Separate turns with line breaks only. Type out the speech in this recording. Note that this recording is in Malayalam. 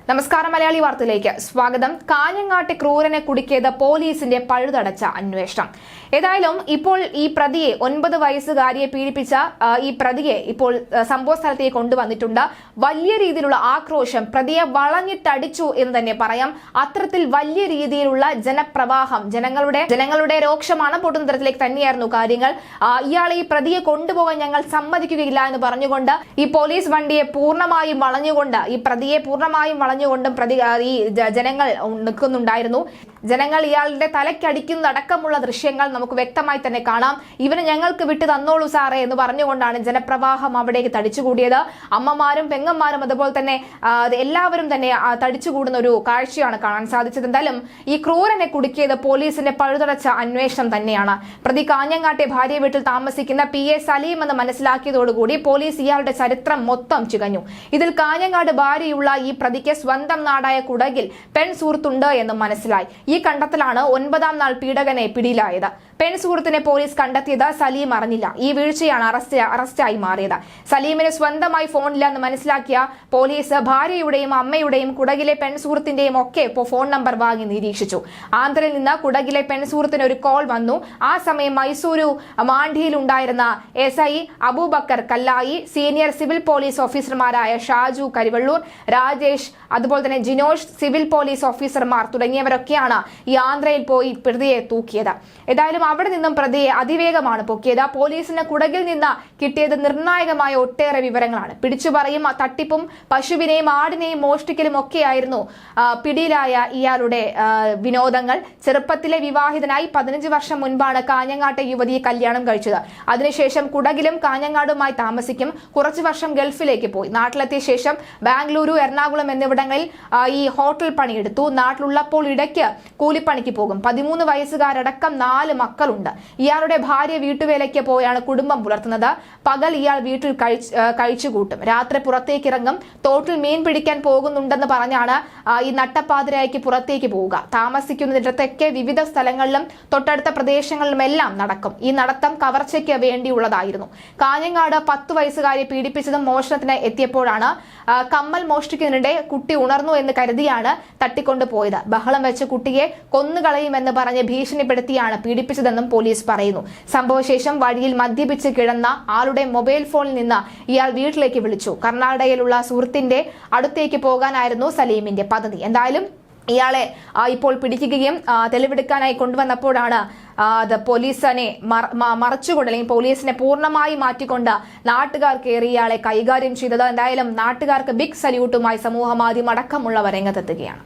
നമസ്കാരം മലയാളി വാർത്തയിലേക്ക് സ്വാഗതം. കാഞ്ഞങ്ങാട്ടെ ക്രൂരനെ കുടുക്കിയത് പോലീസിന്റെ പഴുതടച്ച അന്വേഷണം. ഏതായാലും ഇപ്പോൾ ഈ പ്രതിയെ 9 വയസ്സുകാരിയെ പീഡിപ്പിച്ച ഈ പ്രതിയെ ഇപ്പോൾ സംഭവ സ്ഥലത്തേക്ക് കൊണ്ടുവന്നിട്ടുണ്ട്. വലിയ രീതിയിലുള്ള ആക്രോശം, പ്രതിയെ വളഞ്ഞിട്ടടിച്ചു എന്ന് തന്നെ പറയാം. അത്തരത്തിൽ വലിയ രീതിയിലുള്ള ജനപ്രവാഹം, ജനങ്ങളുടെ രോക്ഷമാണ് പൊട്ടുന്ന തരത്തിലേക്ക് തന്നെയായിരുന്നു കാര്യങ്ങൾ. ഇയാളെ ഈ പ്രതിയെ കൊണ്ടുപോകാൻ ഞങ്ങൾ സമ്മതിക്കുകയില്ല എന്ന് പറഞ്ഞുകൊണ്ട് ഈ പോലീസ് വണ്ടിയെ പൂർണ്ണമായും വളഞ്ഞുകൊണ്ട് ഈ പ്രതിയെ പൂർണ്ണമായും വളഞ്ഞുകൊണ്ടും ഈ ജനങ്ങൾ നിൽക്കുന്നുണ്ടായിരുന്നു. ജനങ്ങൾ ഇയാളുടെ തലയ്ക്കടിക്കുന്നതടക്കമുള്ള ദൃശ്യങ്ങൾ നമുക്ക് വ്യക്തമായി തന്നെ കാണാം. ഇവന് ഞങ്ങൾക്ക് വിട്ടു തന്നോളൂ സാറേ എന്ന് പറഞ്ഞുകൊണ്ടാണ് ജനപ്രവാഹം അവിടേക്ക് തടിച്ചുകൂടിയത്. അമ്മമാരും പെങ്ങന്മാരും അതുപോലെ തന്നെ എല്ലാവരും തന്നെ തടിച്ചുകൂടുന്ന ഒരു കാഴ്ചയാണ് കാണാൻ സാധിച്ചത്. എന്തായാലും ഈ ക്രൂരനെ കുടുക്കിയത് പോലീസിന്റെ പഴുതടച്ച അന്വേഷണം തന്നെയാണ്. പ്രതി കാഞ്ഞങ്ങാട്ടെ ഭാര്യ വീട്ടിൽ താമസിക്കുന്ന PA സലീം എന്ന് മനസ്സിലാക്കിയതോടുകൂടി പോലീസ് ഇയാളുടെ ചരിത്രം മൊത്തം ചികഞ്ഞു. ഇതിൽ കാഞ്ഞങ്ങാട് ഭാര്യയുള്ള ഈ പ്രതിക്ക് സ്വന്തം നാടായ കുടകിൽ പെൺ സുഹൃത്തുണ്ട് എന്നും മനസ്സിലായി. ഈ കണ്ടെത്തലാണ് 9ാം നാൾ പീഡകനെ പിടിയിലായത്. പെൺ സുഹൃത്തിനെ പോലീസ് കണ്ടെത്തിയത് സലീം അറിഞ്ഞില്ല. ഈ വീഴ്ചയാണ് അറസ്റ്റായി മാറിയത്. സലീമിന് സ്വന്തമായി ഫോണില്ലെന്ന് മനസ്സിലാക്കിയ പോലീസ് ഭാര്യയുടെയും അമ്മയുടെയും കുടകിലെ പെൺ സുഹൃത്തിന്റെയും ഒക്കെ ഫോൺ നമ്പർ വാങ്ങി നിരീക്ഷിച്ചു. ആന്ധ്രയിൽ നിന്ന് കുടകിലെ പെൺ സുഹൃത്തിന് ഒരു കോൾ വന്നു. ആ സമയം മൈസൂരു മാണ്ഡിയിലുണ്ടായിരുന്ന SI Abubakar Kallayi, senior civil police ഓഫീസർമാരായ ഷാജു കരിവള്ളൂർ, രാജേഷ്, അതുപോലെ തന്നെ ജിനോഷ്, സിവിൽ പോലീസ് ഓഫീസർമാർ തുടങ്ങിയവരൊക്കെയാണ് ഈ ആന്ധ്രയിൽ പോയി പ്രതിയെ തൂക്കിയത്. ഏതായാലും അവിടെ നിന്നും പ്രതിയെ അതിവേഗമാണ് പൊക്കിയത്. പോലീസിന് കുടകിൽ നിന്ന് കിട്ടിയത് നിർണായകമായ ഒട്ടേറെ വിവരങ്ങളാണ്. പിടിച്ചുപറിയും തട്ടിപ്പും പശുവിനെയും ആടിനെയും മോഷ്ടിക്കലും ഒക്കെയായിരുന്നു പിടിയിലായ ഇയാളുടെ വിനോദങ്ങൾ. ചെറുപ്പത്തിലെ വിവാഹിതനായി 15 വർഷം മുൻപാണ് കാഞ്ഞങ്ങാട്ടെ യുവതിയെ കല്യാണം കഴിച്ചത്. അതിനുശേഷം കുടകിലും കാഞ്ഞങ്ങാടുമായി താമസിക്കും. കുറച്ചു വർഷം ഗൾഫിലേക്ക് പോയി. നാട്ടിലെത്തിയ ശേഷം ബാംഗ്ലൂരു, എറണാകുളം എന്നിവിടങ്ങളിൽ ഈ ഹോട്ടൽ പണിയെടുത്തു. നാട്ടിലുള്ളപ്പോൾ ഇടയ്ക്ക് കൂലിപ്പണിക്ക് പോകും. 13 വയസ്സുകാരടക്കം 4 മക്കളുണ്ട്. ഇയാളുടെ ഭാര്യ വീട്ടുവേലയ്ക്ക് പോയാണ് കുടുംബം പുലർത്തുന്നത്. പകൽ ഇയാൾ വീട്ടിൽ കഴിച്ചുകൂട്ടും. രാത്രി പുറത്തേക്ക് ഇറങ്ങും. തോട്ടിൽ മീൻ പിടിക്കാൻ പോകുന്നുണ്ടെന്ന് പറഞ്ഞാണ് ഈ നട്ടപ്പാതിരായ്ക്ക് പുറത്തേക്ക് പോവുക. താമസിക്കുന്നിടത്തൊക്കെ വിവിധ സ്ഥലങ്ങളിലും തൊട്ടടുത്ത പ്രദേശങ്ങളിലുമെല്ലാം നടക്കും. ഈ നടത്തം കവർച്ചയ്ക്ക് വേണ്ടിയുള്ളതായിരുന്നു. കാഞ്ഞങ്ങാട് 10 വയസ്സുകാരെ പീഡിപ്പിച്ചതും മോഷണത്തിന് എത്തിയപ്പോഴാണ് കമ്മൽ മോഷ്ടിക്കുന്നതിനിടെ കുട്ടി ഉണർന്നു എന്ന് കരുതിയാണ് തട്ടിക്കൊണ്ടുപോയത്. ബഹളം വെച്ച് കുട്ടിയെ കൊന്നുകളയുമെന്ന് പറഞ്ഞ് ഭീഷണിപ്പെടുത്തിയാണ് പീഡിപ്പിച്ചതെന്നും പോലീസ് പറയുന്നു. സംഭവശേഷം വഴിയിൽ മദ്യപിച്ച് കിടന്ന ആളുടെ മൊബൈൽ ഫോണിൽ നിന്ന് ഇയാൾ വീട്ടിലേക്ക് വിളിച്ചു. കർണാടകയിലുള്ള സുഹൃത്തിന്റെ അടുത്തേക്ക് പോകാനായിരുന്നു സലീമിന്റെ പദ്ധതി. എന്തായാലും ഇയാളെ ഇപ്പോൾ പിടിക്കുകയും തെളിവെടുക്കാനായി കൊണ്ടുവന്നപ്പോഴാണ് പോലീസിനെ മറച്ചുകൊണ്ട് അല്ലെങ്കിൽ പോലീസിനെ പൂർണ്ണമായി മാറ്റിക്കൊണ്ട് നാട്ടുകാർ കയറി ഇയാളെ കൈകാര്യം ചെയ്തത്. എന്തായാലും നാട്ടുകാർക്ക് ബിഗ് സല്യൂട്ടുമായി സമൂഹ മാധ്യമം അടക്കമുള്ളവർ രംഗത്തെത്തുകയാണ്.